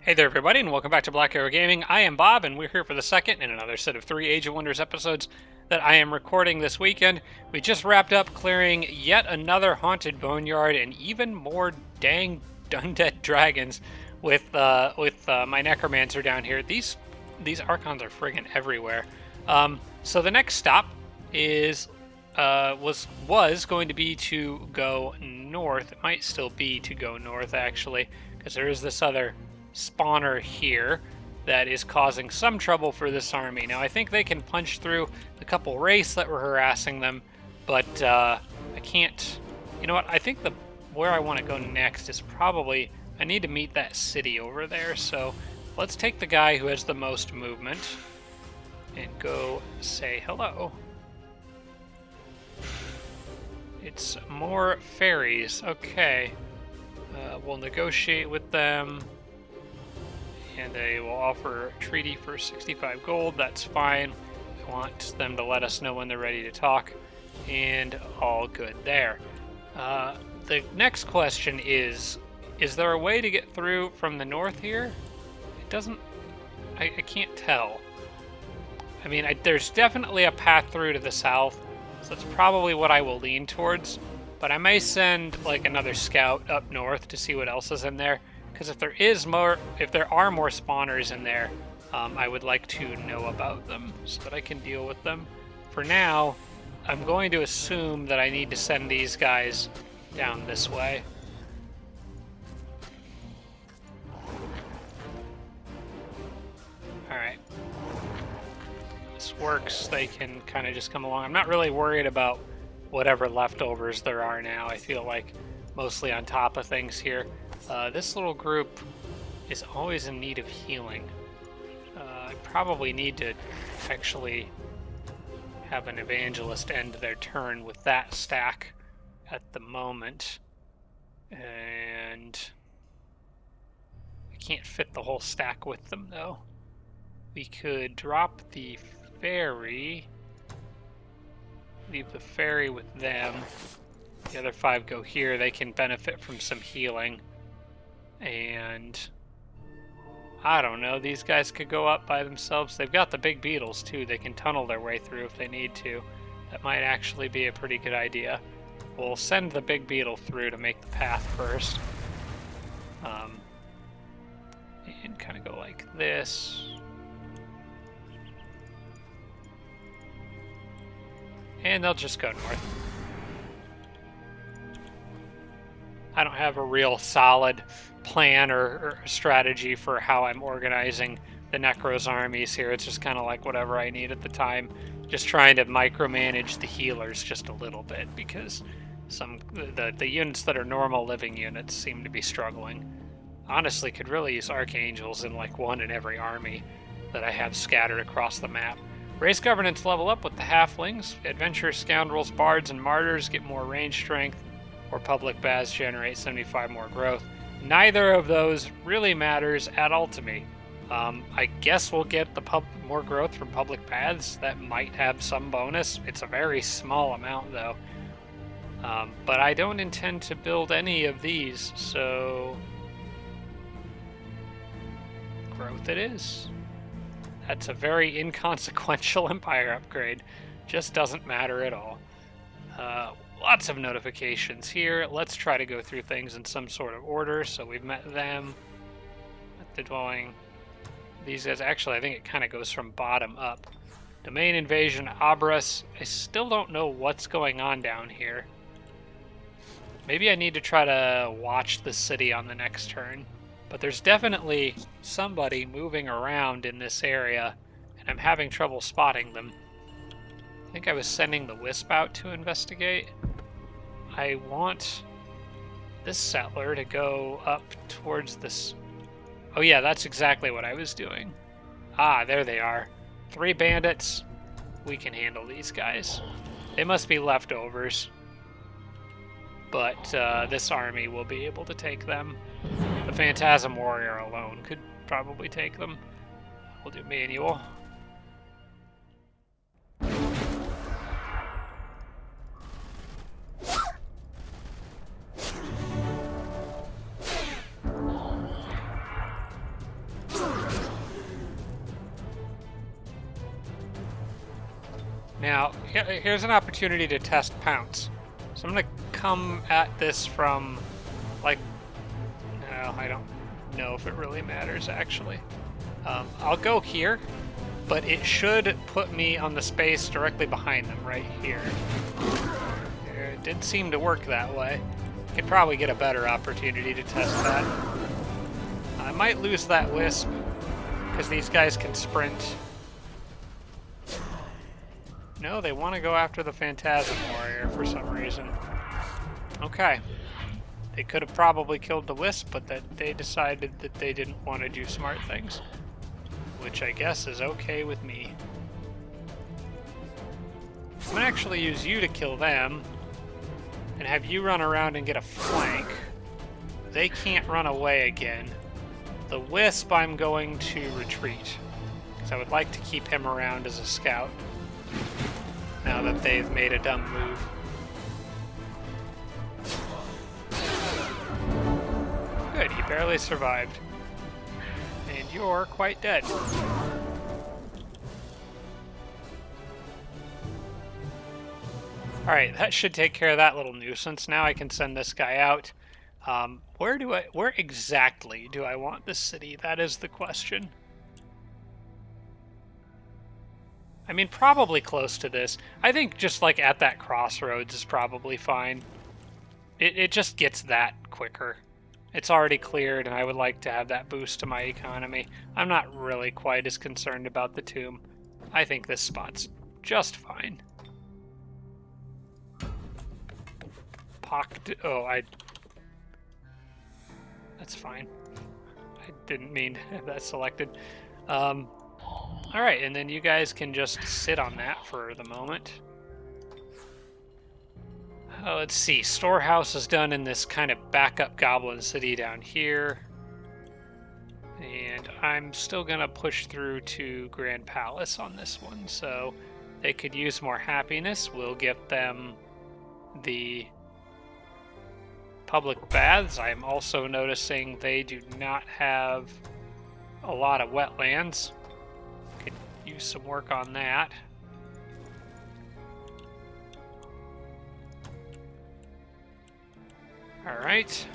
Hey there, everybody, and welcome back to Black Arrow Gaming. I am Bob, and we're here for the second in another set of 3 Age of Wonders episodes that I am recording this weekend. We just wrapped up clearing yet another haunted boneyard and even more dang undead dragons with my necromancer down here. These archons are friggin' everywhere. So the next stop is was going to be to go north. It might still be to go north actually, because there is this other spawner here that is causing some trouble for this army. Now I think they can punch through the couple wraiths that were harassing them, but I can't. You know what? I think where I want to go next is probably I need to meet that city over there. So let's take the guy who has the most movement and go say hello. It's more fairies. Okay. We'll negotiate with them. And they will offer a treaty for 65 gold. That's fine. I want them to let us know when they're ready to talk. And all good there. The next question is there a way to get through from the north here? It doesn't... I can't tell. I mean, there's definitely a path through to the south. So that's probably what I will lean towards. But I may send, like, another scout up north to see what else is in there. Because if there are more spawners in there, I would like to know about them so that I can deal with them. For now, I'm going to assume that I need to send these guys down this way. Alright. This works. They can kind of just come along. I'm not really worried about whatever leftovers there are now. I feel like mostly on top of things here. This little group is always in need of healing. I probably need to actually have an evangelist end their turn with that stack at the moment. And I can't fit the whole stack with them, though. We could drop the ferry, leave the ferry with them. The other 5 go here. They can benefit from some healing. And I don't know, these guys could go up by themselves. They've got the big beetles too. They can tunnel their way through if they need to. That might actually be a pretty good idea. We'll send the big beetle through to make the path first. And kind of go like this. And they'll just go north. I don't have a real solid plan or strategy for how I'm organizing the Necros armies here. It's just kind of like whatever I need at the time. Just trying to micromanage the healers just a little bit because the units that are normal living units seem to be struggling. Honestly, could really use archangels in like one in every army that I have scattered across the map. Race governance level up with the halflings. Adventurers, scoundrels, bards, and martyrs get more range strength, or public baths generate 75 more growth. Neither of those really matters at all to me. I guess we'll get the more growth from public baths. That might have some bonus. It's a very small amount, though. But I don't intend to build any of these, so growth it is. That's a very inconsequential empire upgrade. Just doesn't matter at all. Lots of notifications here. Let's try to go through things in some sort of order. So we've met them at the dwelling. These guys, actually, I think it kind of goes from bottom up. Domain invasion, Abras. I still don't know what's going on down here. Maybe I need to try to watch the city on the next turn. But there's definitely somebody moving around in this area, and I'm having trouble spotting them. I think I was sending the Wisp out to investigate. I want this settler to go up towards this. Oh yeah, that's exactly what I was doing. Ah, there they are. 3 bandits. We can handle these guys. They must be leftovers. But this army will be able to take them. The Phantasm Warrior alone could probably take them. We'll do manual. Now, here's an opportunity to test pounce. So I'm going to come at this from, like, no, I don't know if it really matters, actually. I'll go here, but it should put me on the space directly behind them, right here. It did seem to work that way. Could probably get a better opportunity to test that. I might lose that wisp, because these guys can sprint. No, they want to go after the Phantasm Warrior for some reason. Okay. They could have probably killed the wisp, but that they decided that they didn't want to do smart things. Which I guess is okay with me. I'm going to actually use you to kill them, and have you run around and get a flank. They can't run away again. The wisp I'm going to retreat, because I would like to keep him around as a scout, now that they've made a dumb move. Good, he barely survived. And you're quite dead. Alright, that should take care of that little nuisance. Now I can send this guy out. Where exactly do I want this city? That is the question. I mean, probably close to this. I think just like at that crossroads is probably fine. It just gets that quicker. It's already cleared, and I would like to have that boost to my economy. I'm not really quite as concerned about the tomb. I think this spot's just fine. That's fine. I didn't mean to have that selected. Alright, and then you guys can just sit on that for the moment. Let's see, storehouse is done in this kind of backup goblin city down here. And I'm still gonna push through to Grand Palace on this one, so they could use more happiness. We'll get them the public baths. I'm also noticing they do not have a lot of wetlands. Could use some work on that. Alright.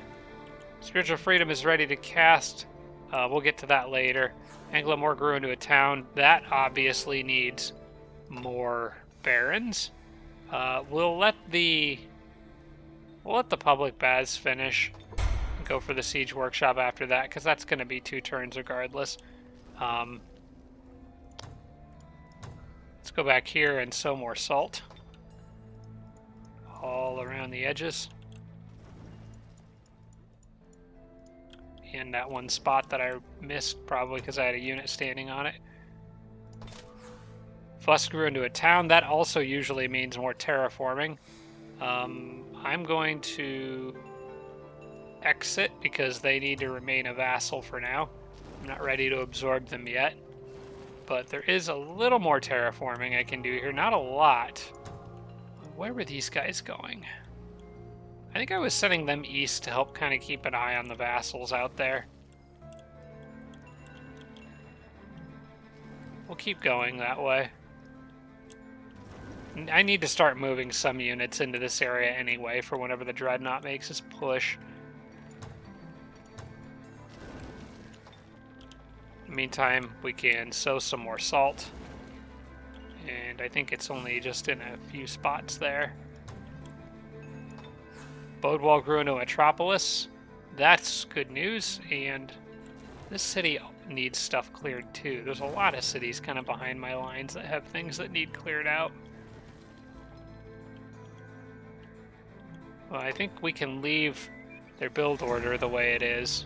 Spiritual Freedom is ready to cast. We'll get to that later. Anglamore grew into a town. That obviously needs more barons. We'll let the public baths finish and go for the siege workshop after that, because that's going to be 2 turns regardless. Let's go back here and sow more salt all around the edges. And that one spot that I missed, probably because I had a unit standing on it. Fuss grew into a town. That also usually means more terraforming. I'm going to exit because they need to remain a vassal for now. I'm not ready to absorb them yet. But there is a little more terraforming I can do here. Not a lot. Where were these guys going? I think I was sending them east to help kind of keep an eye on the vassals out there. We'll keep going that way. I need to start moving some units into this area anyway for whenever the Dreadnought makes his push. In the meantime, we can sow some more salt. And I think it's only just in a few spots there. Bodewall grew into a metropolis. That's good news, and this city needs stuff cleared too. There's a lot of cities kind of behind my lines that have things that need cleared out. Well, I think we can leave their build order the way it is.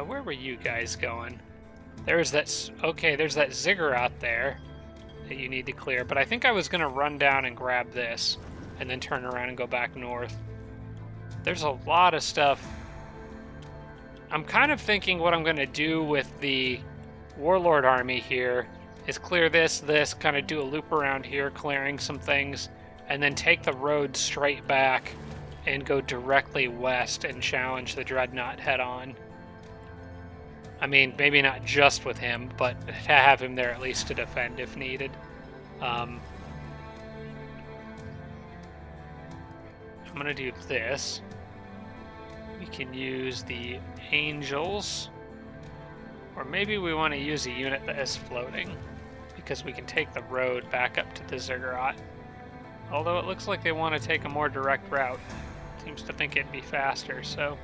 Where were you guys going? There's that ziggurat there that you need to clear, but I think I was going to run down and grab this and then turn around and go back north. There's a lot of stuff. I'm kind of thinking what I'm going to do with the Warlord army here is clear this, kind of do a loop around here, clearing some things, and then take the road straight back and go directly west and challenge the Dreadnought head on. I mean, maybe not just with him, but to have him there at least to defend if needed. I'm going to do this. We can use the angels. Or maybe we want to use a unit that is floating, because we can take the road back up to the ziggurat. Although it looks like they want to take a more direct route. Seems to think it'd be faster, so...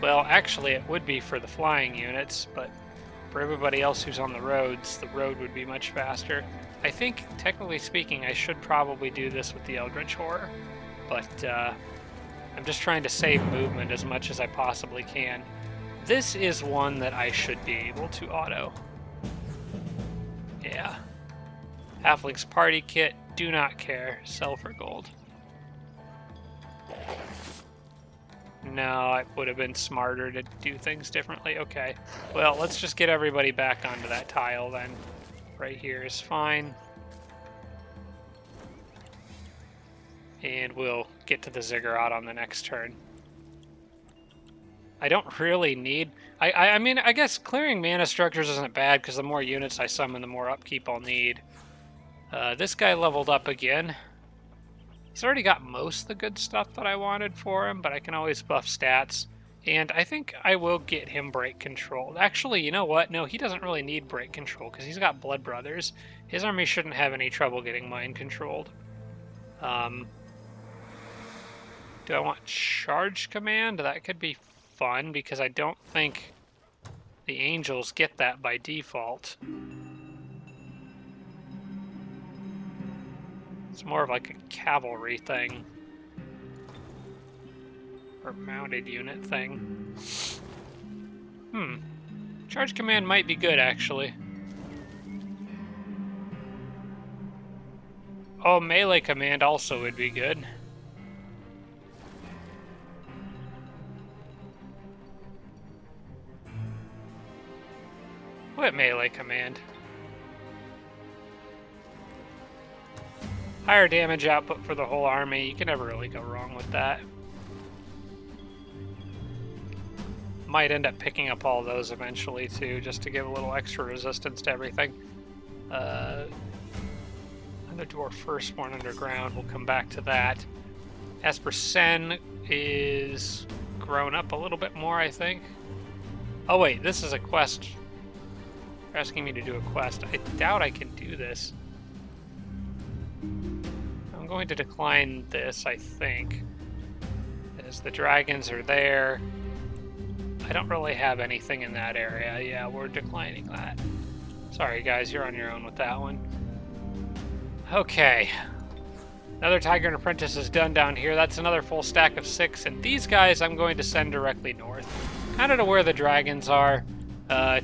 Well, actually it would be for the flying units, but for everybody else who's on the roads, the road would be much faster. I think, technically speaking, I should probably do this with the Eldritch Horror, but I'm just trying to save movement as much as I possibly can. This is one that I should be able to auto. Yeah. Halfling's Party Kit, do not care. Sell for gold. No, it would have been smarter to do things differently. Okay. Well, let's just get everybody back onto that tile then. Right here is fine. And we'll get to the ziggurat on the next turn. I don't really need... I mean, I guess clearing mana structures isn't bad, because the more units I summon, the more upkeep I'll need. This guy leveled up again. He's already got most of the good stuff that I wanted for him, but I can always buff stats. And I think I will get him break control. Actually, you know what? No, he doesn't really need break control, because he's got Blood Brothers. His army shouldn't have any trouble getting mind controlled. Do I want Charge Command? That could be fun, because I don't think the angels get that by default. It's more of like a cavalry thing. Or mounted unit thing. Charge Command might be good, actually. Oh, Melee Command also would be good. What Melee Command? Higher damage output for the whole army. You can never really go wrong with that. Might end up picking up all those eventually too, just to give a little extra resistance to everything. Another Dwarven Firstborn underground. We'll come back to that. Esper Sen is grown up a little bit more, I think. Oh wait, this is a quest. They're asking me to do a quest. I doubt I can do this. I'm going to decline this, I think, as the dragons are there. I don't really have anything in that area. Yeah, we're declining that. Sorry guys, you're on your own with that one. Okay. Another Tiger and Apprentice is done down here. That's another full stack of 6, and these guys I'm going to send directly north. Kind of to where the dragons are.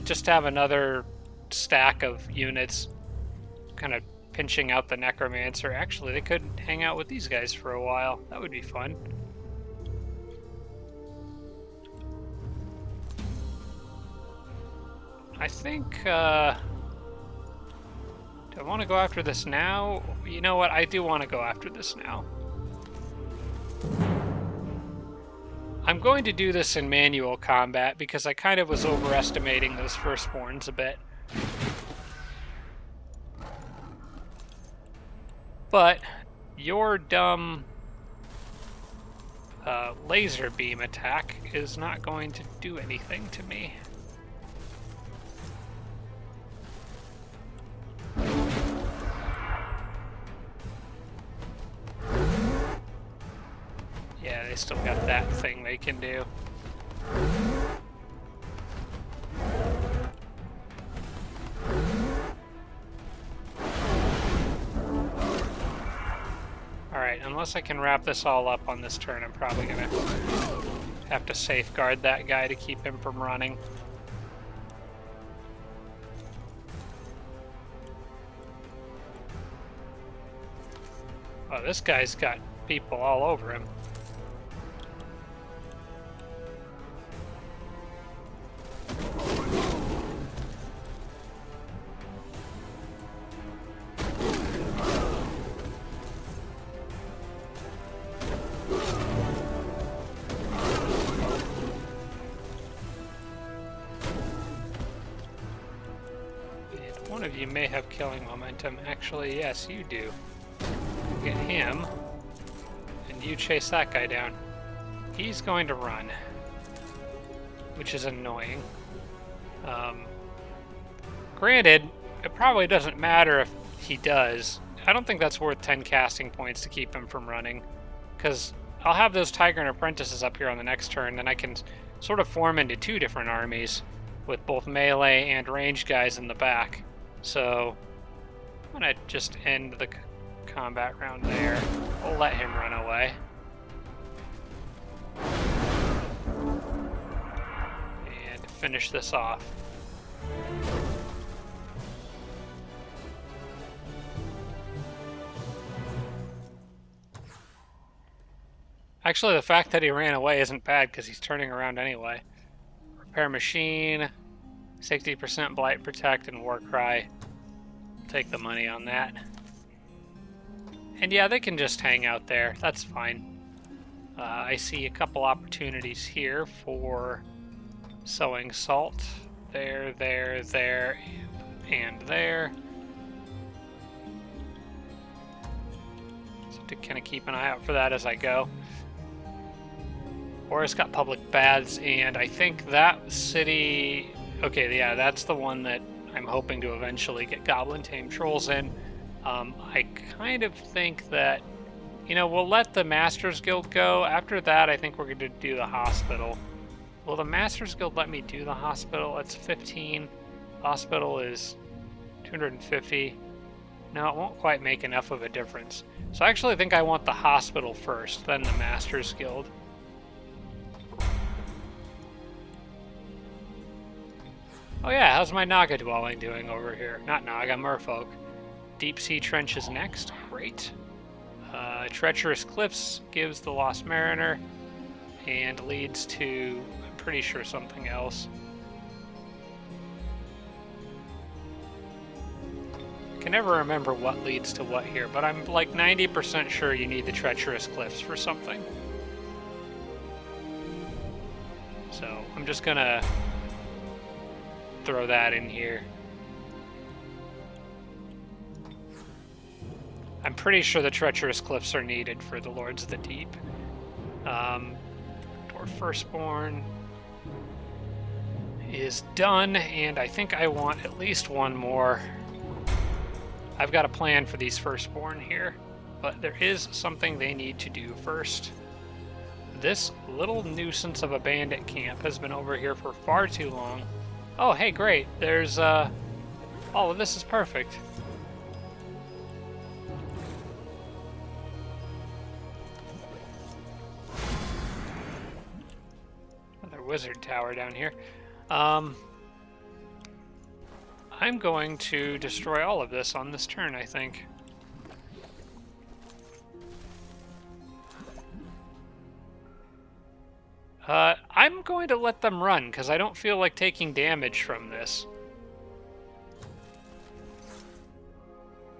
Just to have another stack of units kind of pinching out the Necromancer. Actually, they could hang out with these guys for a while. That would be fun. I think, do I want to go after this now? You know what? I do want to go after this now. I'm going to do this in manual combat because I kind of was overestimating those Firstborns a bit. But your dumb laser beam attack is not going to do anything to me. Yeah, they still got that thing they can do. Alright, unless I can wrap this all up on this turn, I'm probably gonna have to safeguard that guy to keep him from running. Oh, this guy's got people all over him. you may have killing momentum. Actually, yes, you do. Get him, and you chase that guy down. He's going to run, which is annoying. Granted, it probably doesn't matter if he does. I don't think that's worth 10 casting points to keep him from running, because I'll have those Tiger and Apprentices up here on the next turn, and I can sort of form into two different armies with both melee and ranged guys in the back. So I'm going to just end the combat round there. We'll let him run away. And finish this off. Actually, the fact that he ran away isn't bad because he's turning around anyway. Repair machine, 60% blight protect, and war cry. Take the money on that. And yeah, they can just hang out there. That's fine. I see a couple opportunities here for sowing salt. There, and there. So to kind of keep an eye out for that as I go. Or it's got public baths, and I think that city... Okay, yeah, that's the one that I'm hoping to eventually get Goblin Tame Trolls in. I kind of think that, you know, we'll let the Masters Guild go. After that, I think we're going to do the hospital. Will the Masters Guild let me do the hospital? It's 15. Hospital is 250. No, it won't quite make enough of a difference. So I actually think I want the hospital first, then the Masters Guild. Oh yeah, how's my Naga dwelling doing over here? Not Naga, Merfolk. Deep Sea Trench is next. Great. Treacherous Cliffs gives the Lost Mariner and leads to, I'm pretty sure, something else. I can never remember what leads to what here, but I'm like 90% sure you need the Treacherous Cliffs for something. So I'm just gonna throw that in here. I'm pretty sure the Treacherous Cliffs are needed for the Lords of the Deep. Dwarven Firstborn is done, and I think I want at least one more. I've got a plan for these Firstborn here, but there is something they need to do first. This little nuisance of a bandit camp has been over here for far too long. Oh, hey, great. There's, oh, this is perfect. Another wizard tower down here. I'm going to destroy all of this on this turn, I think. I'm going to let them run, because I don't feel like taking damage from this.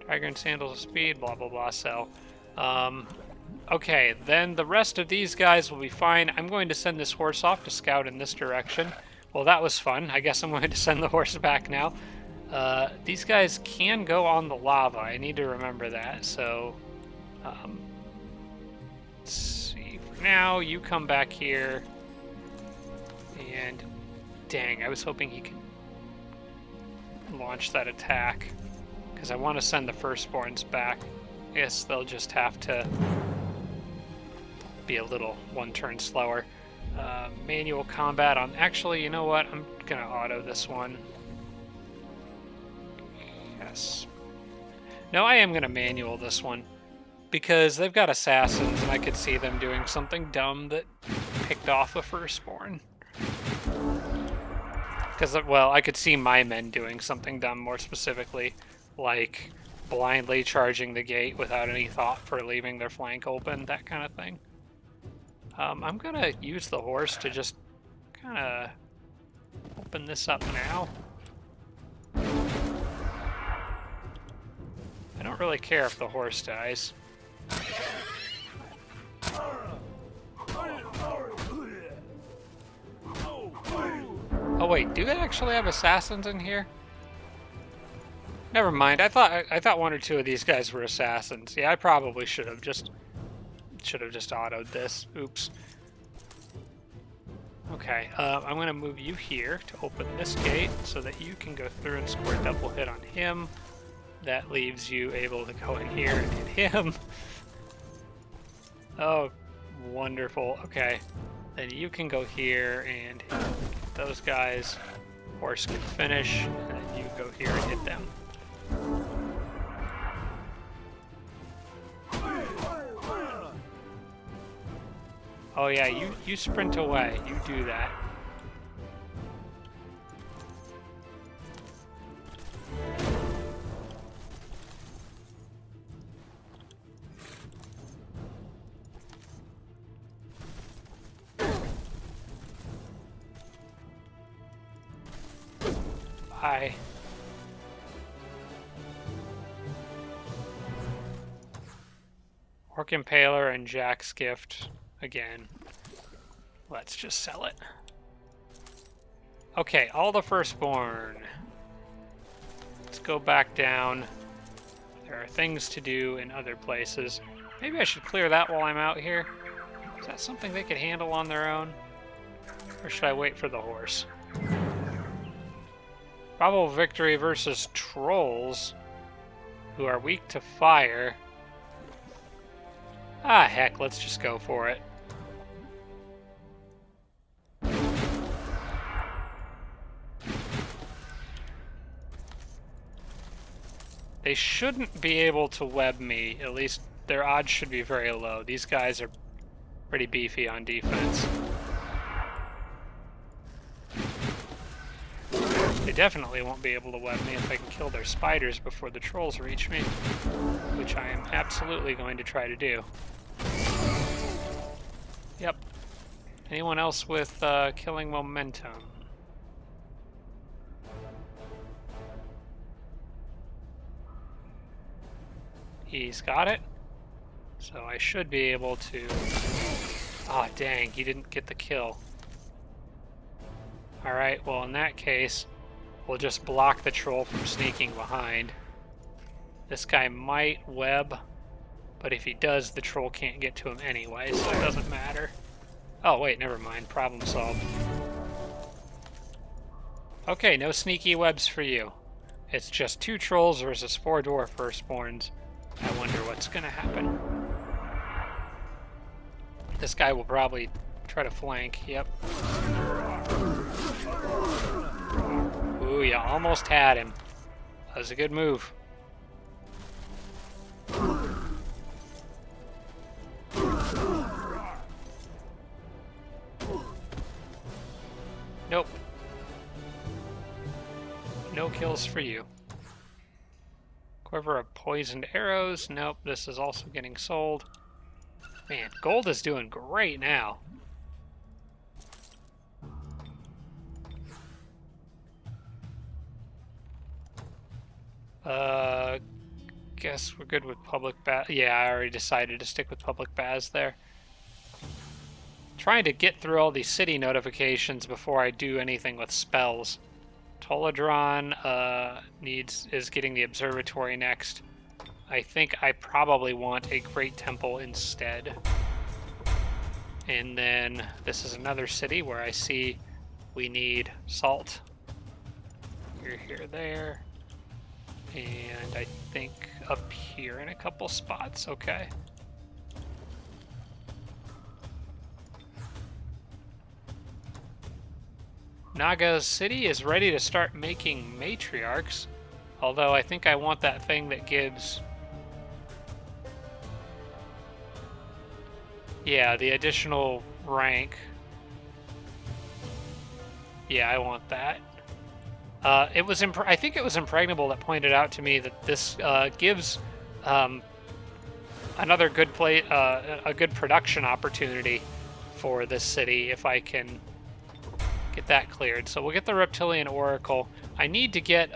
Tiger and Sandals of Speed, blah, blah, blah, sell. Okay, then the rest of these guys will be fine. I'm going to send this horse off to scout in this direction. Well, that was fun. I guess I'm going to send the horse back now. These guys can go on the lava. I need to remember that, so... let's see. For now, you come back here. And dang, I was hoping he could launch that attack, because I want to send the Firstborns back. I guess they'll just have to be a little one turn slower. Manual combat on... Actually, you know what? I'm going to auto this one. Yes. No, I am going to manual this one, because they've got assassins, and I could see them doing something dumb that picked off a Firstborn. Because, well, I could see my men doing something dumb, more specifically, like blindly charging the gate without any thought for leaving their flank open, that kind of thing. I'm going to use the horse to just kind of open this up now. I don't really care if the horse dies. Oh wait, do they actually have assassins in here? Never mind. I thought one or two of these guys were assassins. Yeah, I probably should have just auto'd this. Oops. Okay, I'm going to move you here to open this gate so that you can go through and score a double hit on him. That leaves you able to go in here and hit him. Oh, wonderful. Okay, then you can go here and hit those guys. Horse can finish, and then you go here and hit them. Oh yeah, you sprint away. You do that. Bye. Orc Impaler and Jack's Gift again. Let's just sell it. Okay, all the Firstborn. Let's go back down. There are things to do in other places. Maybe I should clear that while I'm out here. Is that something they could handle on their own? Or should I wait for the horse? Probable victory versus trolls, who are weak to fire. Ah, heck, let's just go for it. They shouldn't be able to web me. At least their odds should be very low. These guys are pretty beefy on defense. They definitely won't be able to web me if I can kill their spiders before the trolls reach me, which I am absolutely going to try to do. Yep. Anyone else with killing momentum? He's got it. So I should be able to... Ah, dang, he didn't get the kill. Alright, well in that case, we'll just block the troll from sneaking behind. This guy might web, but if he does, the troll can't get to him anyway, so it doesn't matter. Oh wait, never mind, problem solved. Okay, no sneaky webs for you. It's just 2 trolls versus 4 dwarf firstborns. I wonder what's gonna happen. This guy will probably try to flank, yep. Ooh, you almost had him. That was a good move. Nope. No kills for you. Quiver of poisoned arrows. Nope, this is also getting sold. Man, gold is doing great now. Guess we're good with public baz. Yeah, I already decided to stick with public baz there. Trying to get through all these city notifications before I do anything with spells. Toladron is getting the observatory next. I think I probably want a great temple instead. And then this is another city where I see we need salt. Here, there. And I think up here in a couple spots, okay. Naga City is ready to start making matriarchs, although I think I want that thing that gives... Yeah, the additional rank. Yeah, I want that. I think it was Impregnable that pointed out to me that this gives another good a good production opportunity for this city if I can get that cleared. So we'll get the Reptilian Oracle. I need to get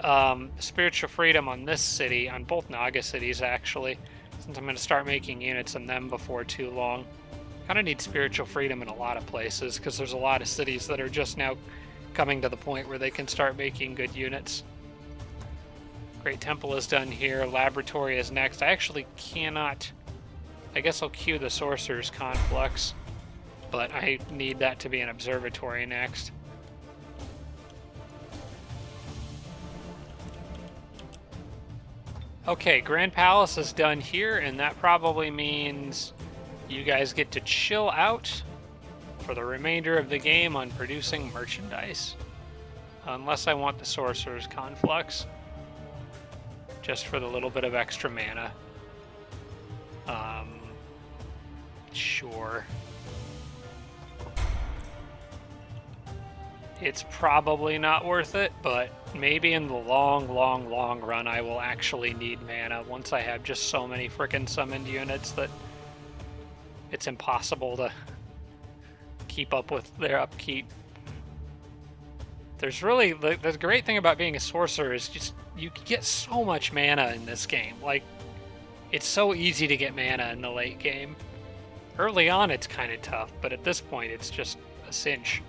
Spiritual Freedom on this city, on both Naga cities actually, since I'm going to start making units in them before too long. Kind of need Spiritual Freedom in a lot of places because there's a lot of cities that are just now coming to the point where they can start making good units. Great Temple is done here. Laboratory is next. I actually cannot... I guess I'll cue the Sorcerer's Conflux, but I need that to be an observatory next. Okay, Grand Palace is done here, and that probably means you guys get to chill out for the remainder of the game on producing merchandise. Unless I want the Sorcerer's Conflux, just for the little bit of extra mana. Sure. It's probably not worth it, but maybe in the long run I will actually need mana once I have just so many frickin' summoned units that it's impossible to keep up with their upkeep. There's really... the great thing about being a sorcerer is just you get so much mana in this game. Like, it's so easy to get mana in the late game. Early on it's kind of tough, but at this point it's just a cinch.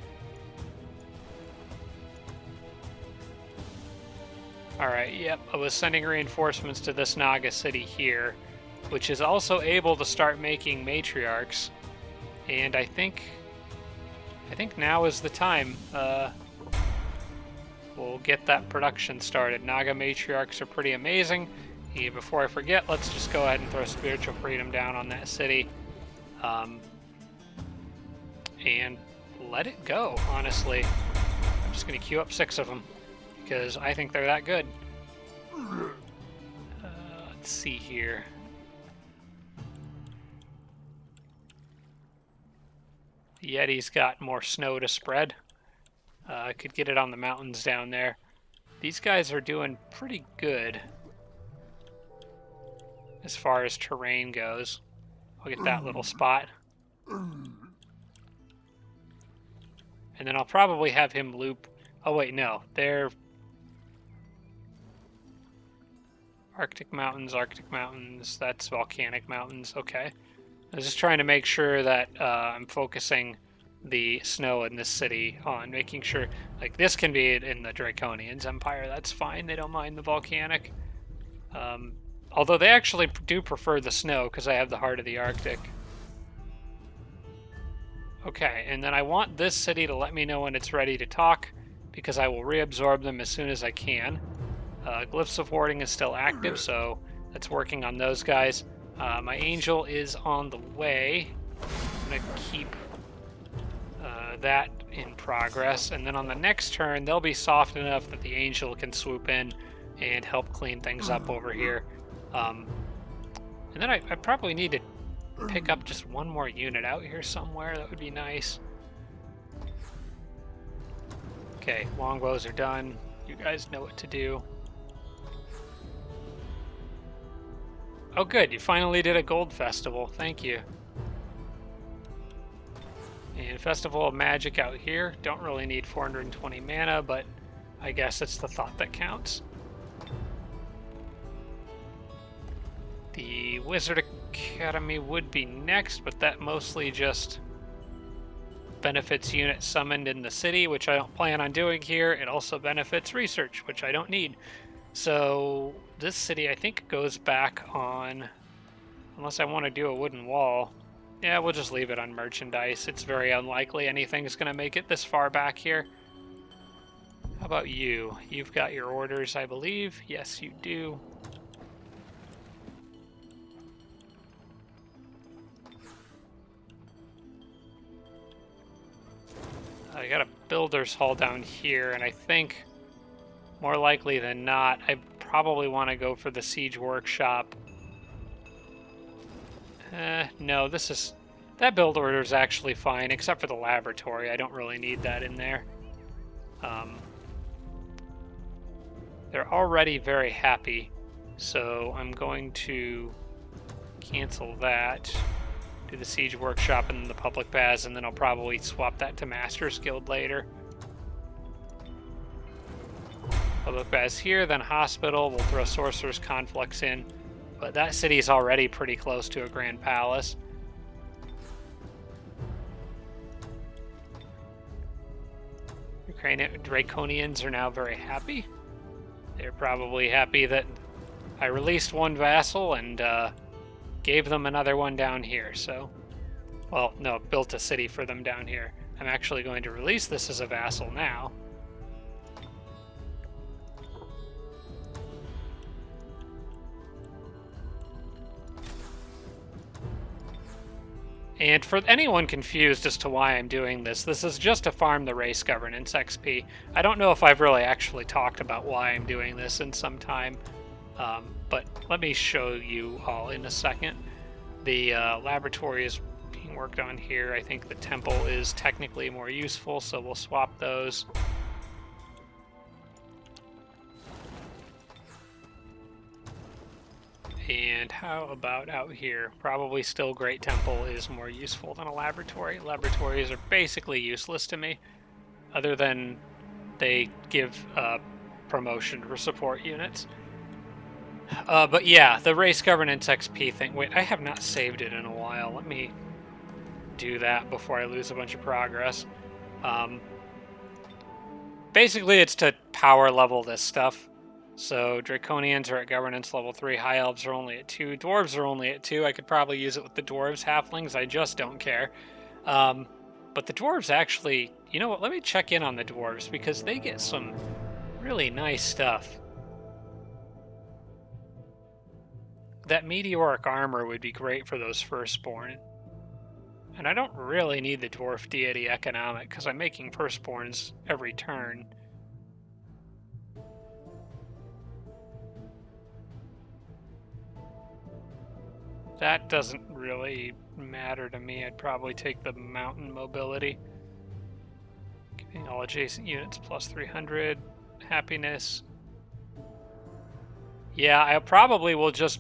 Alright, yep, I was sending reinforcements to this Naga city here, which is also able to start making matriarchs. And I think now is the time. We'll get that production started. Naga matriarchs are pretty amazing. Before I forget, let's just go ahead and throw Spiritual Freedom down on that city. And let it go, honestly. I'm just going to queue up 6 of them, because I think they're that good. Let's see here. The Yeti's got more snow to spread. I could get it on the mountains down there. These guys are doing pretty good as far as terrain goes. I'll get that little spot. And then I'll probably have him loop... Oh wait, no. They're... Arctic Mountains, that's Volcanic Mountains. Okay. I was just trying to make sure that I'm focusing the snow in this city on making sure... Like, this can be in the Draconians Empire. That's fine. They don't mind the Volcanic. Although they actually do prefer the snow because I have the Heart of the Arctic. Okay, and then I want this city to let me know when it's ready to talk, because I will reabsorb them as soon as I can. Glyphs of Hoarding is still active, so that's working on those guys. My Angel is on the way. I'm going to keep that in progress, and then on the next turn, they'll be soft enough that the Angel can swoop in and help clean things up over here. And then I probably need to pick up just one more unit out here somewhere. That would be nice. Okay, longbows are done. You guys know what to do. Oh good, you finally did a gold festival. Thank you. And Festival of Magic out here. Don't really need 420 mana, but I guess it's the thought that counts. The Wizard Academy would be next, but that mostly just benefits units summoned in the city, which I don't plan on doing here. It also benefits research, which I don't need. So this city, I think, goes back on, unless I want to do a wooden wall. Yeah, we'll just leave it on merchandise. It's very unlikely anything's going to make it this far back here. How about you? You've got your orders, I believe. Yes, you do. I got a builder's hall down here, and I think more likely than not, I probably want to go for the siege workshop. No, that build order is actually fine, except for the laboratory. I don't really need that in there. They're already very happy, so I'm going to cancel that. Do the siege workshop and the public baths, and then I'll probably swap that to Master's Guild later. Public baths here, then hospital. We'll throw Sorcerer's Conflux in, but that city is already pretty close to a Grand Palace. Draconians are now very happy. They're probably happy that I released one vassal and gave them another one down here, so... Well, no, built a city for them down here. I'm actually going to release this as a vassal now. And for anyone confused as to why I'm doing this, this is just to farm the race governance XP. I don't know if I've really actually talked about why I'm doing this in some time, but let me show you all in a second. The laboratory is being worked on here. I think the temple is technically more useful, so we'll swap those. And how about out here? Probably still Great Temple is more useful than a laboratory. Laboratories are basically useless to me, other than they give promotion for support units. But yeah, the race governance XP thing. Wait, I have not saved it in a while. Let me do that before I lose a bunch of progress. Basically, it's to power level this stuff. So Draconians are at governance level 3, High Elves are only at 2, Dwarves are only at 2. I could probably use it with the Dwarves, Halflings, I just don't care. But the Dwarves actually, you know what, let me check in on the Dwarves, because they get some really nice stuff. That meteoric armor would be great for those Firstborn. And I don't really need the Dwarf Deity economic, because I'm making Firstborns every turn. That doesn't really matter to me. I'd probably take the mountain mobility. Giving all adjacent units plus 300. Happiness. Yeah, I probably will just...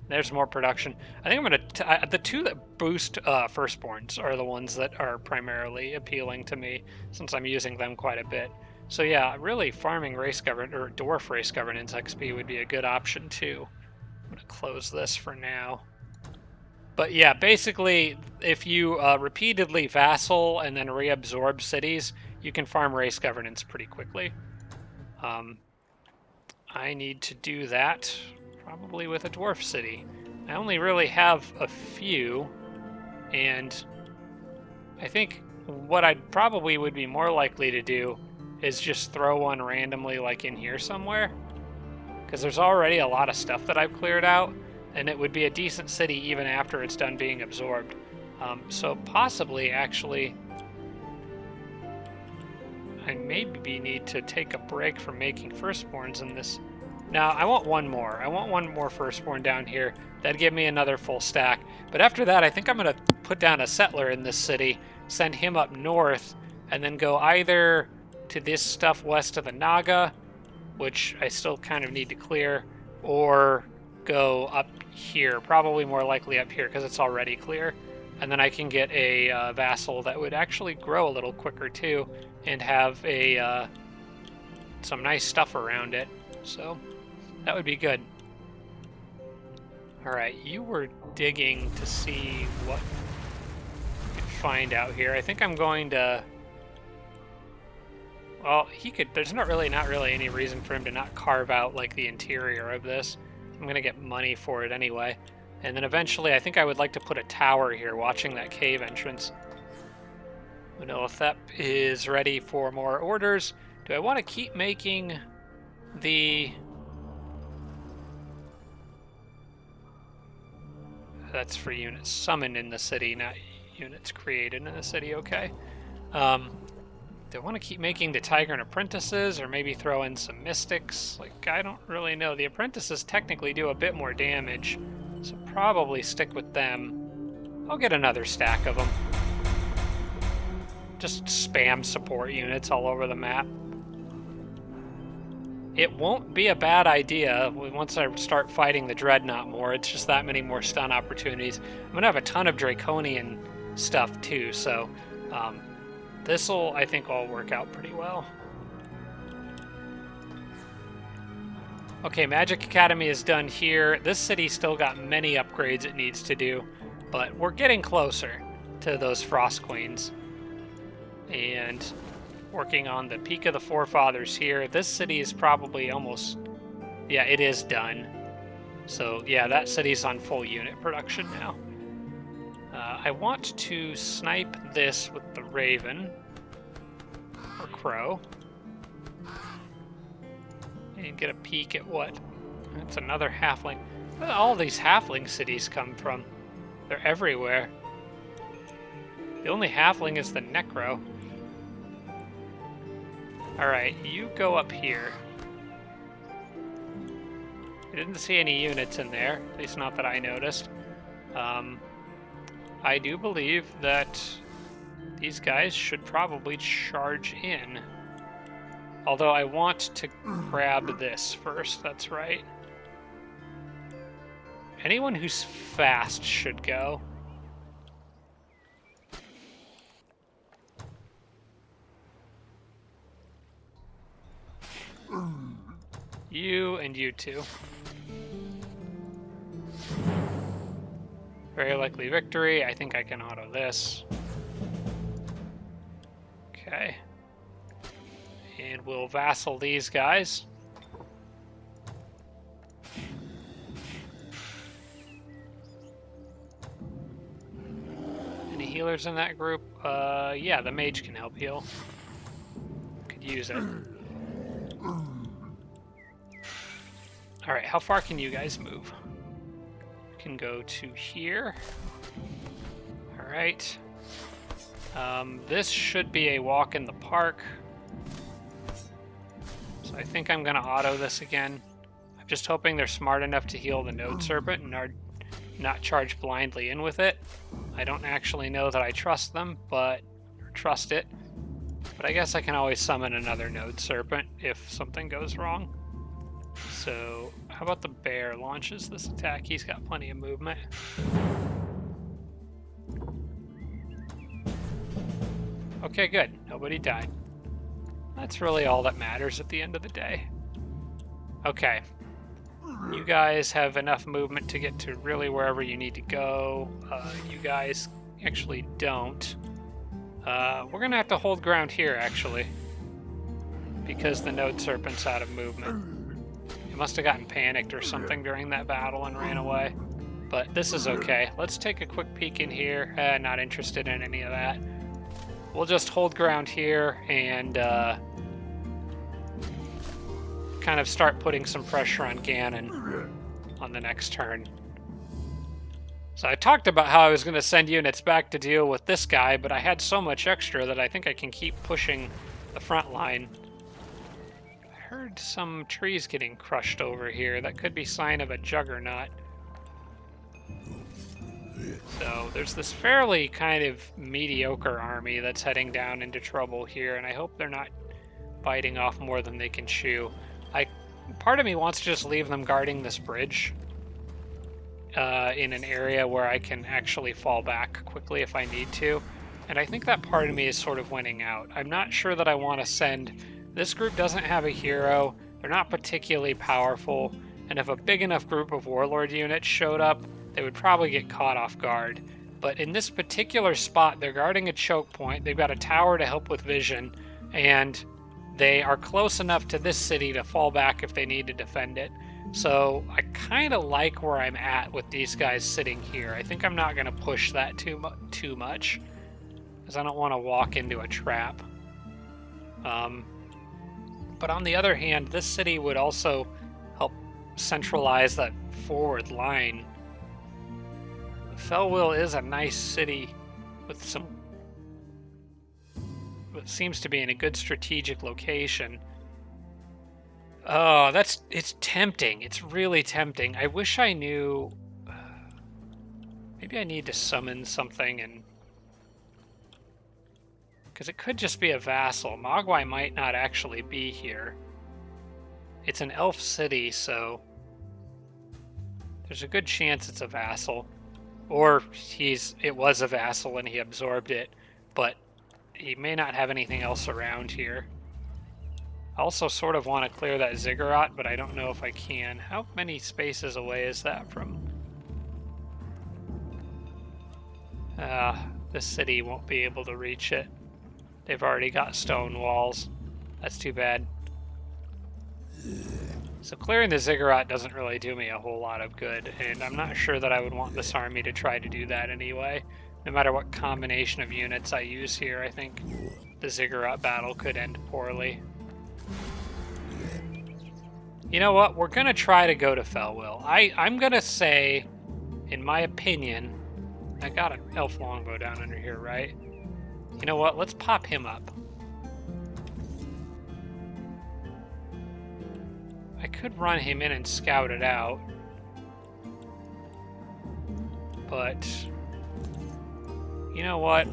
There's more production. I think I'm going to... The two that boost Firstborns are the ones that are primarily appealing to me, since I'm using them quite a bit. So yeah, really farming race governance, or dwarf race governance XP would be a good option too. I'm going to close this for now. But yeah, basically, if you repeatedly vassal and then reabsorb cities, you can farm race governance pretty quickly. I need to do that probably with a dwarf city. I only really have a few, and I think what I probably would be more likely to do is just throw one randomly like in here somewhere. Because there's already a lot of stuff that I've cleared out, and it would be a decent city even after it's done being absorbed. So possibly, actually, I maybe need to take a break from making Firstborns in this. Now, I want one more. I want one more Firstborn down here. That'd give me another full stack. But after that, I think I'm going to put down a settler in this city, send him up north, and then go either to this stuff west of the Naga, which I still kind of need to clear, or go up here, probably more likely up here because it's already clear. And then I can get a vassal that would actually grow a little quicker too, and have a some nice stuff around it. So that would be good. All right, you were digging to see what you could find out here. I think I'm going to... Well, he could... There's not really any reason for him to not carve out, like, the interior of this. I'm going to get money for it anyway. And then eventually, I think I would like to put a tower here, watching that cave entrance. Manilithep is ready for more orders. Do I want to keep making the... That's for units summoned in the city, not units created in the city, okay. Do I want to keep making the Tiger and Apprentices, or maybe throw in some Mystics? Like, I don't really know. The Apprentices technically do a bit more damage, so probably stick with them. I'll get another stack of them. Just spam support units all over the map. It won't be a bad idea once I start fighting the Dreadnought more. It's just that many more stun opportunities. I'm going to have a ton of Draconian stuff too, so this'll, I think, all work out pretty well. Okay, Magic Academy is done here. This city's still got many upgrades it needs to do, but we're getting closer to those Frost Queens. And working on the Peak of the Forefathers here. This city is probably almost... Yeah, it is done. So, yeah, that city's on full unit production now. I want to snipe this with the Raven. Or Crow. And get a peek at what? It's another halfling. Where did all these halfling cities come from? They're everywhere. The only halfling is the Necro. Alright, you go up here. I didn't see any units in there, at least not that I noticed. I do believe that these guys should probably charge in. Although I want to grab this first, that's right. Anyone who's fast should go. You and you two. Very likely victory. I think I can auto this. Okay. And we'll vassal these guys. Any healers in that group? Yeah, the mage can help heal. Could use it. Alright, how far can you guys move? Can go to here. Alright. This should be a walk in the park. So I think I'm going to auto this again. I'm just hoping they're smart enough to heal the Node Serpent and are not charge blindly in with it. I don't actually know that I trust them, or trust it. But I guess I can always summon another Node Serpent if something goes wrong. So, how about the bear launches this attack? He's got plenty of movement. Okay, good. Nobody died. That's really all that matters at the end of the day. Okay. You guys have enough movement to get to really wherever you need to go. You guys actually don't. We're going to have to hold ground here, actually. Because the Node Serpent's out of movement. Must have gotten panicked or something during that battle and ran away. But this is okay. Let's take a quick peek in here. Not interested in any of that. We'll just hold ground here and kind of start putting some pressure on Ganon on the next turn. So I talked about how I was going to send units back to deal with this guy, but I had so much extra that I think I can keep pushing the front line. Heard some trees getting crushed over here. That could be sign of a juggernaut. So there's this fairly kind of mediocre army that's heading down into trouble here, and I hope they're not biting off more than they can chew. Part of me wants to just leave them guarding this bridge in an area where I can actually fall back quickly if I need to. And I think that part of me is sort of winning out. I'm not sure that I want to send... This group doesn't have a hero, they're not particularly powerful, and if a big enough group of warlord units showed up, they would probably get caught off guard. But in this particular spot, they're guarding a choke point, they've got a tower to help with vision, and they are close enough to this city to fall back if they need to defend it. So I kind of like where I'm at with these guys sitting here. I think I'm not going to push that too much, because I don't want to walk into a trap. But on the other hand, this city would also help centralize that forward line. Felwill is a nice city with some... what seems to be in a good strategic location. Oh, it's tempting. It's really tempting. I wish I knew... maybe I need to summon something and... because it could just be a vassal. Mogwai might not actually be here. It's an elf city, so there's a good chance it's a vassal. Or it was a vassal and he absorbed it, but he may not have anything else around here. I also sort of want to clear that ziggurat, but I don't know if I can. How many spaces away is that from? This city won't be able to reach it. They've already got stone walls. That's too bad. So clearing the ziggurat doesn't really do me a whole lot of good, and I'm not sure that I would want this army to try to do that anyway. No matter what combination of units I use here, I think the ziggurat battle could end poorly. You know what? We're going to try to go to Felwill. I'm going to say, in my opinion, I got an elf longbow down under here, right? You know what? Let's pop him up. I could run him in and scout it out. But, you know what?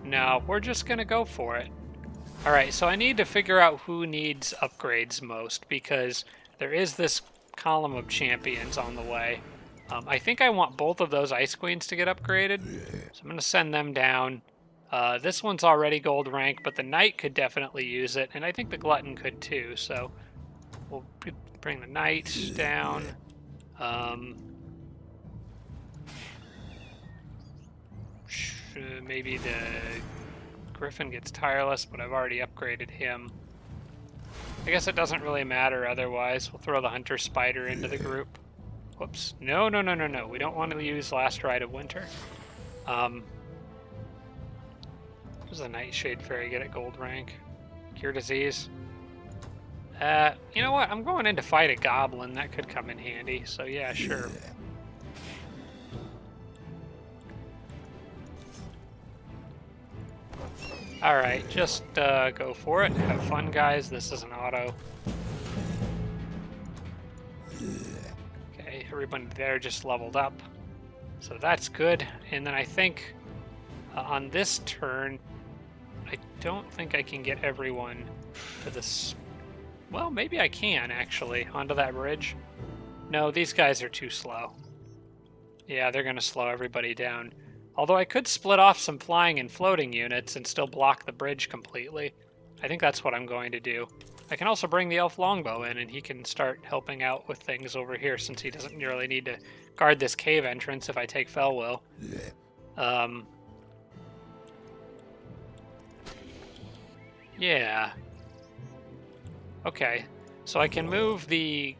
No, we're just going to go for it. Alright, so I need to figure out who needs upgrades most, because there is this column of champions on the way. I think I want both of those Ice Queens to get upgraded, so I'm going to send them down. This one's already gold rank, but the Knight could definitely use it, and I think the Glutton could too, so we'll bring the Knight down. Maybe the Griffin gets Tireless, but I've already upgraded him. I guess it doesn't really matter otherwise. We'll throw the Hunter Spider into the group. Whoops. No. We don't want to use Last Ride of Winter. Does the Nightshade Fairy get at gold rank? Cure Disease? You know what? I'm going in to fight a Goblin. That could come in handy. So yeah, sure. Alright, just go for it. Have fun, guys. This is an auto. Okay, everybody there just leveled up. So that's good. And then I think on this turn, I don't think I can get everyone to this. Well, maybe I can, actually, onto that bridge. No, these guys are too slow. Yeah, they're going to slow everybody down. Although I could split off some flying and floating units and still block the bridge completely. I think that's what I'm going to do. I can also bring the elf longbow in, and he can start helping out with things over here, since he doesn't really need to guard this cave entrance if I take Felwill. Yeah. Okay, so I can move the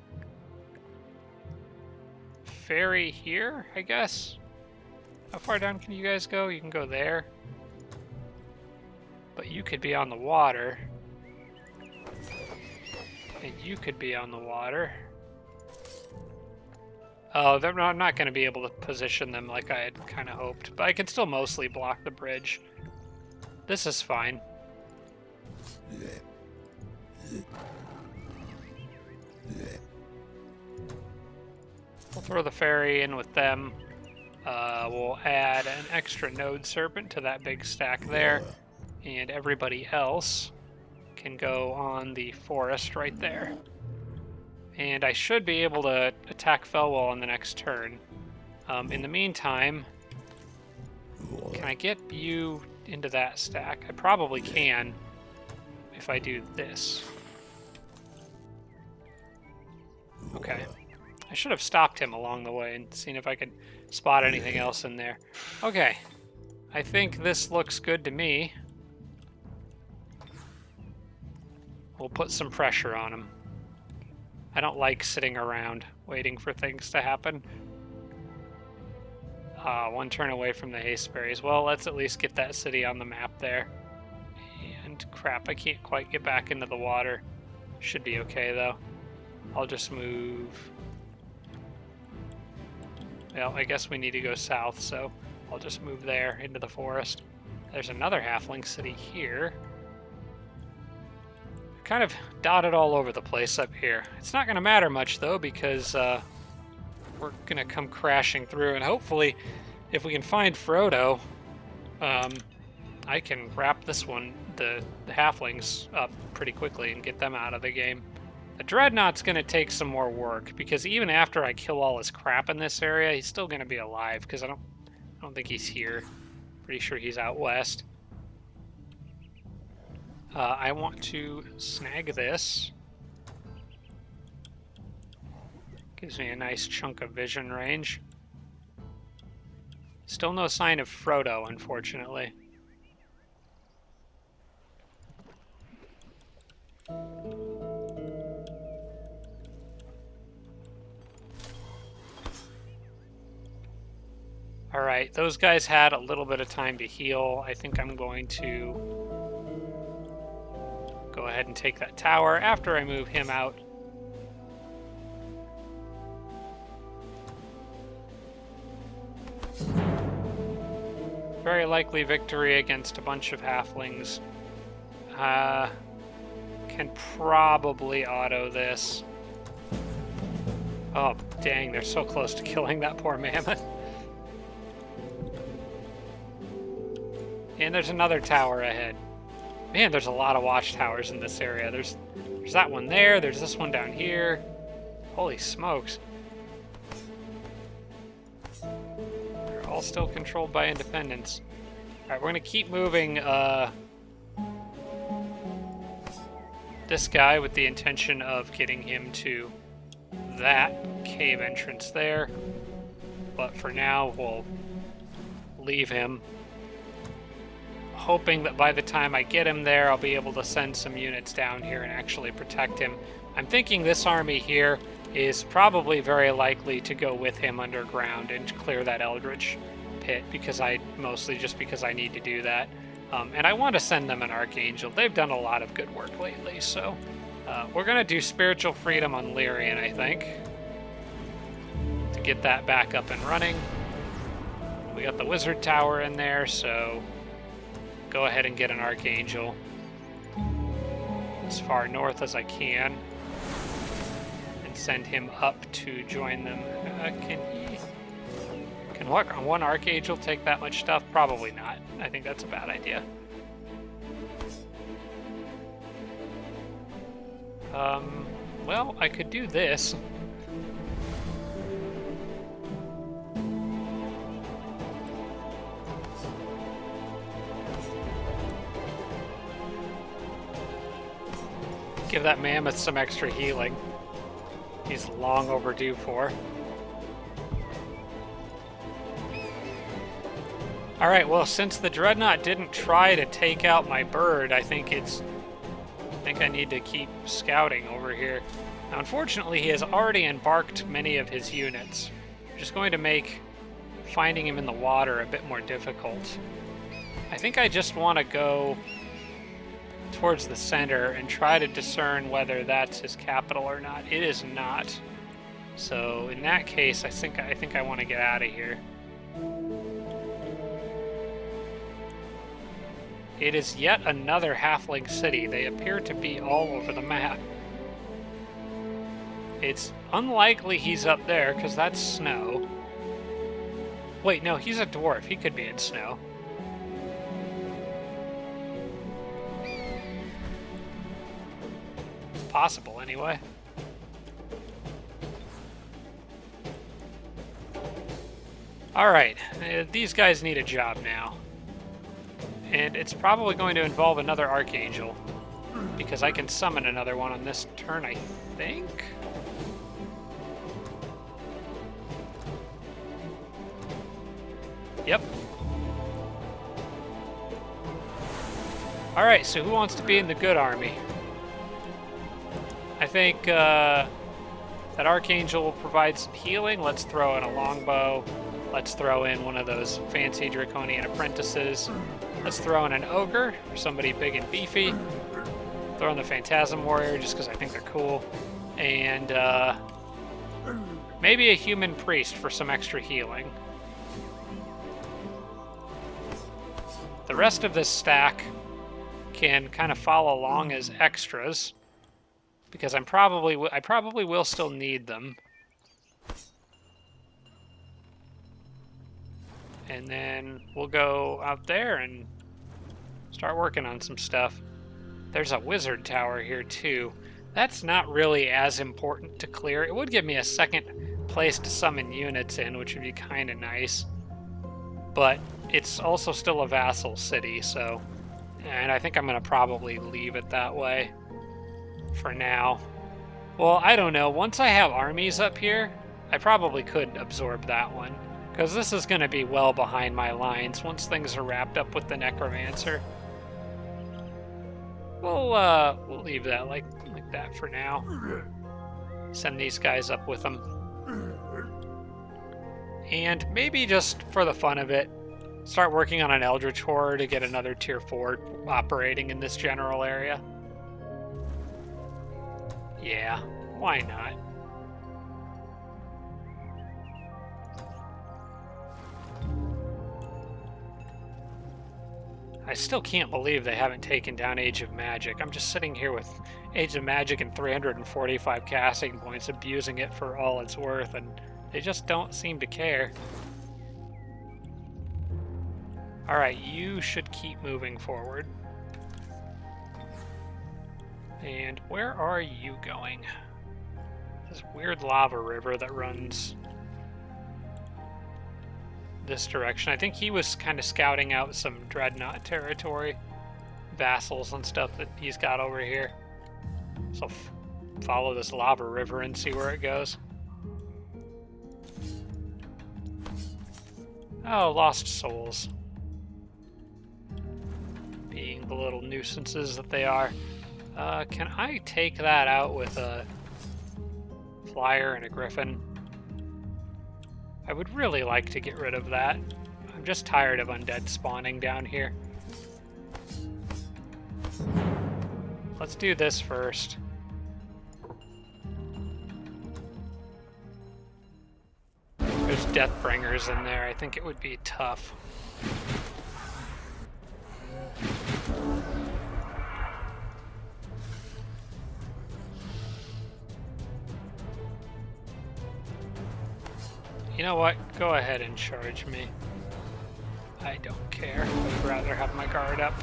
ferry here, I guess? How far down can you guys go? You can go there. But you could be on the water. And you could be on the water. Oh, I'm not going to be able to position them like I had kind of hoped. But I can still mostly block the bridge. This is fine. We'll throw the ferry in with them. We'll add an extra node serpent to that big stack there, and everybody else can go on the forest right there. And I should be able to attack Felwill on the next turn. In the meantime, can I get you into that stack? I probably can if I do this. Okay. I should have stopped him along the way and seen if I could spot anything else in there. Okay. I think this looks good to me. We'll put some pressure on him. I don't like sitting around waiting for things to happen. One turn away from the Hasteberries. Well, let's at least get that city on the map there. And crap, I can't quite get back into the water. Should be okay, though. I'll just move. Well, I guess we need to go south, so I'll just move there into the forest. There's another halfling city here. Kind of dotted all over the place up here. It's not going to matter much, though, because we're going to come crashing through, and hopefully, if we can find Frodo, I can wrap this one, the halflings, up pretty quickly and get them out of the game. The Dreadnought's going to take some more work, because even after I kill all his crap in this area, he's still going to be alive, because I don't think he's here. Pretty sure he's out west. I want to snag this. Gives me a nice chunk of vision range. Still no sign of Frodo, unfortunately. Alright, those guys had a little bit of time to heal. I think I'm going to go ahead and take that tower after I move him out. Very likely victory against a bunch of halflings. Can probably auto this. Oh, dang, they're so close to killing that poor mammoth. And there's another tower ahead. Man, there's a lot of watchtowers in this area. There's that one there, there's this one down here. Holy smokes. They're all still controlled by independents. Alright, we're gonna keep moving this guy with the intention of getting him to that cave entrance there. But for now, we'll leave him, hoping that by the time I get him there, I'll be able to send some units down here and actually protect him. I'm thinking this army here is probably very likely to go with him underground and clear that Eldritch pit, mostly just because I need to do that. And I want to send them an Archangel. They've done a lot of good work lately, so we're going to do Spiritual Freedom on Lyrian, I think, to get that back up and running. We got the Wizard Tower in there, so go ahead and get an Archangel as far north as I can and send him up to join them. Can one Archangel take that much stuff? Probably not. I think that's a bad idea. Well, I could do this. Give that mammoth some extra healing. He's long overdue for. Alright, well, since the Dreadnought didn't try to take out my bird, I think I need to keep scouting over here. Now, unfortunately, he has already embarked many of his units, which is going to make finding him in the water a bit more difficult. I think I just want to go towards the center and try to discern whether that's his capital or not. It is not. So in that case, I think I want to get out of here. It is yet another halfling city. They appear to be all over the map. It's unlikely he's up there, because that's snow. Wait, no, he's a dwarf. He could be in snow. It's possible, anyway. Alright, these guys need a job now. And it's probably going to involve another Archangel, because I can summon another one on this turn, I think? Yep. Alright, so who wants to be in the good army? I think that Archangel will provide some healing. Let's throw in a longbow. Let's throw in one of those fancy Draconian apprentices. Let's throw in an ogre, or somebody big and beefy. Throw in the Phantasm Warrior, just because I think they're cool. And maybe a human priest for some extra healing. The rest of this stack can kind of follow along as extras, because I probably will still need them. And then we'll go out there and start working on some stuff. There's a wizard tower here too. That's not really as important to clear. It would give me a second place to summon units in, which would be kind of nice. But it's also still a vassal city, so... And I think I'm going to probably leave it that way for now. Well, I don't know. Once I have armies up here, I probably could absorb that one, because this is going to be well behind my lines once things are wrapped up with the Necromancer. We'll leave that like that for now. Send these guys up with them. And maybe just for the fun of it, start working on an Eldritch Horror to get another tier 4 operating in this general area. Yeah, why not? I still can't believe they haven't taken down Age of Magic. I'm just sitting here with Age of Magic and 345 casting points, abusing it for all it's worth, and they just don't seem to care. Alright, you should keep moving forward. And where are you going? This weird lava river that runs this direction. I think he was kind of scouting out some Dreadnought territory, vassals and stuff that he's got over here. So follow this lava river and see where it goes. Oh, lost souls. Being the little nuisances that they are. Can I take that out with a flyer and a griffin? I would really like to get rid of that. I'm just tired of undead spawning down here. Let's do this first. There's Deathbringers in there. I think it would be tough. You know what? Go ahead and charge me. I don't care. I'd rather have my guard up.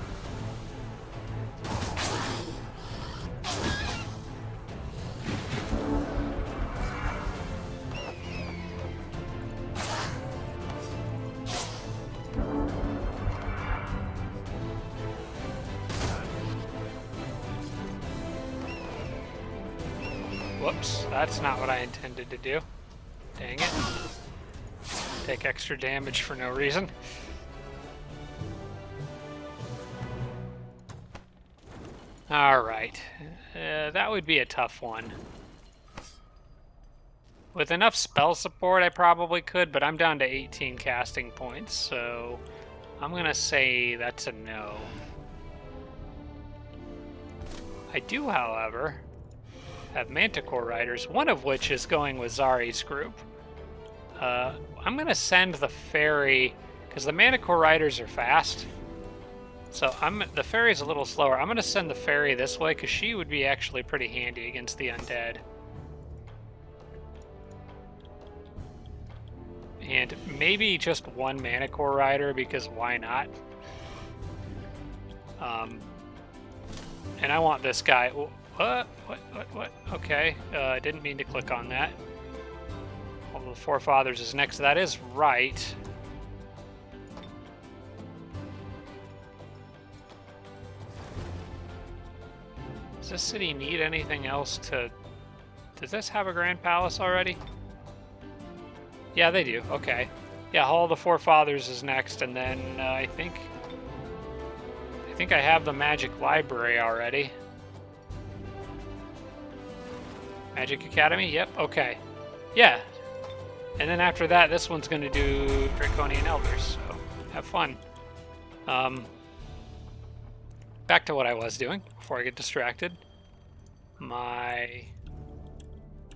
Whoops, that's not what I intended to do. Dang it. Take extra damage for no reason. Alright. That would be a tough one. With enough spell support, I probably could, but I'm down to 18 casting points, so I'm going to say that's a no. I do, however, have Manticore Riders, one of which is going with Zari's group. I'm going to send the ferry, because the Manticore Riders are fast. So the ferry's a little slower. I'm going to send the ferry this way, because she would be actually pretty handy against the undead. And maybe just one Manticore Rider, because why not? And I want this guy. What? Okay, I didn't mean to click on that. Well, the Forefathers is next. That is right. Does this city need anything else to... Does this have a Grand Palace already? Yeah, they do. Okay. Yeah, Hall of the Forefathers is next, and then I think I have the Magic Library already. Magic Academy? Yep, okay. Yeah. And then after that, this one's going to do Draconian Elders, so have fun. Back to what I was doing before I get distracted. My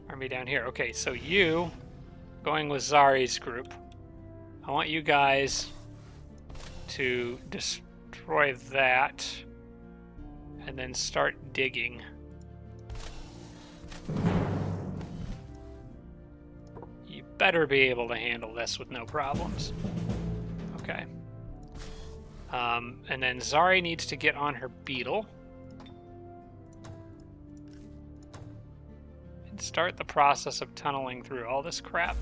army down here. Okay, so you, going with Zari's group, I want you guys to destroy that and then start digging. You better be able to handle this with no problems. Okay. And then Zari needs to get on her beetle and start the process of tunneling through all this crap.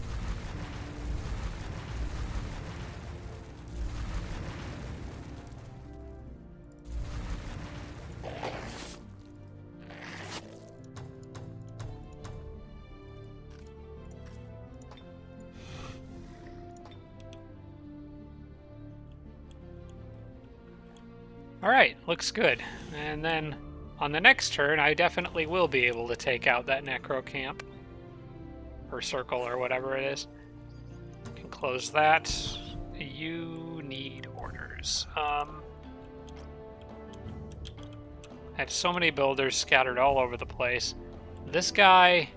All right, looks good. And then on the next turn, I definitely will be able to take out that necro camp. Or circle, or whatever it is. Can close that. You need orders. I have so many builders scattered all over the place. This guy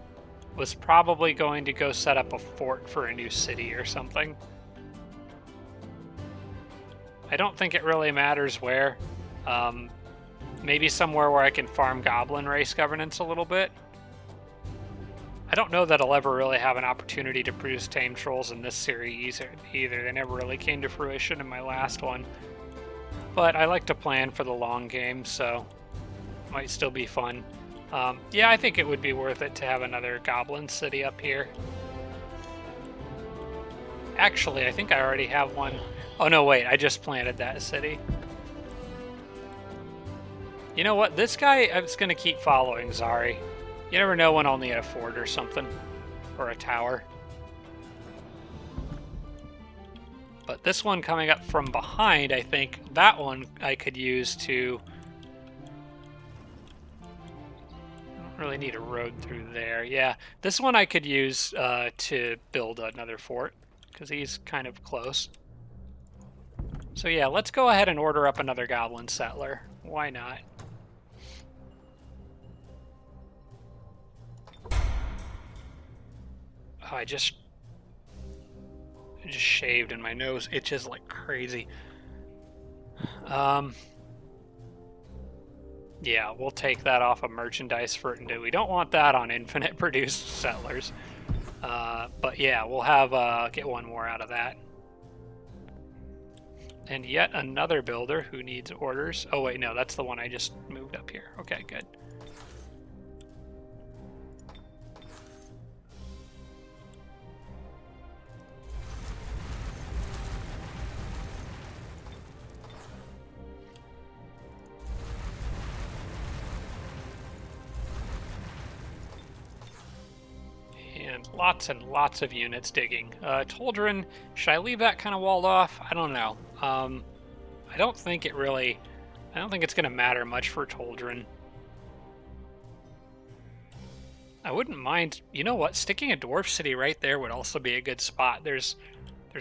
was probably going to go set up a fort for a new city or something. I don't think it really matters where. Maybe somewhere where I can farm goblin race governance a little bit. I don't know that I'll ever really have an opportunity to produce tame trolls in this series either. They never really came to fruition in my last one. But I like to plan for the long game, so might still be fun. Yeah, I think it would be worth it to have another goblin city up here. Actually, I think I already have one. Oh no, wait, I just planted that city. You know what? This guy, I'm just going to keep following Zari. You never know when I'll need a fort or something. Or a tower. But this one coming up from behind, I think that one I could use to... I don't really need a road through there. Yeah, this one I could use to build another fort. Because he's kind of close. So yeah, let's go ahead and order up another goblin settler. Why not? Oh, I just shaved and my nose itches like crazy. Yeah, we'll take that off of merchandise for it. We don't want that on infinite produced settlers. But yeah, we'll have get one more out of that. And yet another builder who needs orders. Oh wait, no, that's the one I just moved up here. Okay, good. And lots of units digging. Toldrin, should I leave that kind of walled off? I don't know. I don't think it's going to matter much for Toldrin. I wouldn't mind, you know what, sticking a dwarf city right there would also be a good spot. There's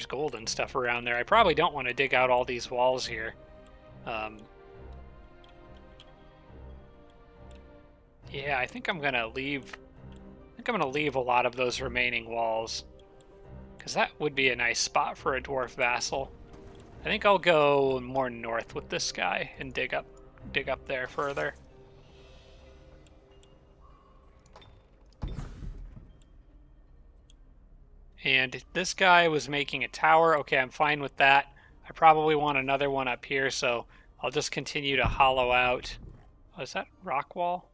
gold and stuff around there. I probably don't want to dig out all these walls here. Yeah, I think I'm going to leave a lot of those remaining walls, because that would be a nice spot for a dwarf vassal. I think I'll go more north with this guy and dig up there further. And this guy was making a tower. Okay, I'm fine with that. I probably want another one up here, so I'll just continue to hollow out. Oh, is that rock wall?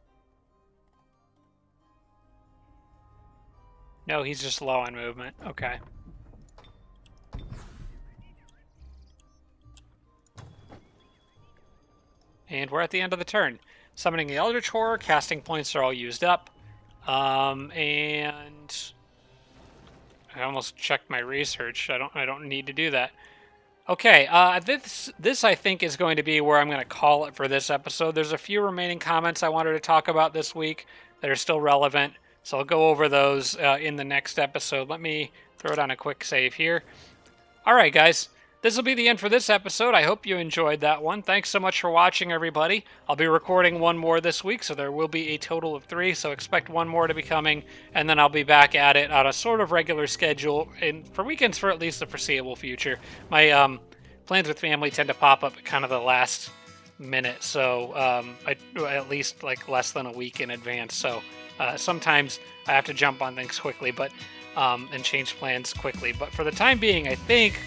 No, he's just low on movement. Okay. And we're at the end of the turn. Summoning the Eldritch Horror, casting points are all used up. And I almost checked my research. I don't need to do that. Okay, this I think is going to be where I'm going to call it for this episode. There's a few remaining comments I wanted to talk about this week that are still relevant. So I'll go over those in the next episode. Let me throw down a quick save here. All right, guys. This will be the end for this episode. I hope you enjoyed that one. Thanks so much for watching, everybody. I'll be recording one more this week, so there will be a total of 3. So expect one more to be coming, and then I'll be back at it on a sort of regular schedule and for weekends for at least the foreseeable future. My plans with family tend to pop up at kind of the last minute, so at least like less than a week in advance. So sometimes I have to jump on things quickly, but and change plans quickly. But for the time being, I think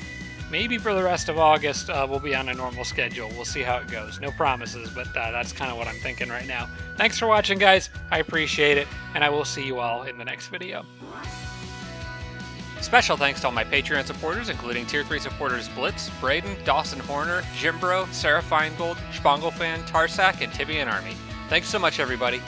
maybe for the rest of August, we'll be on a normal schedule. We'll see how it goes. No promises, but that's kind of what I'm thinking right now. Thanks for watching, guys. I appreciate it, and I will see you all in the next video. Special thanks to all my Patreon supporters, including Tier 3 supporters Blitz, Braden, Dawson Horner, Jimbro, Sarah Feingold, Spanglefan, Tarsak, and Tibian Army. Thanks so much, everybody.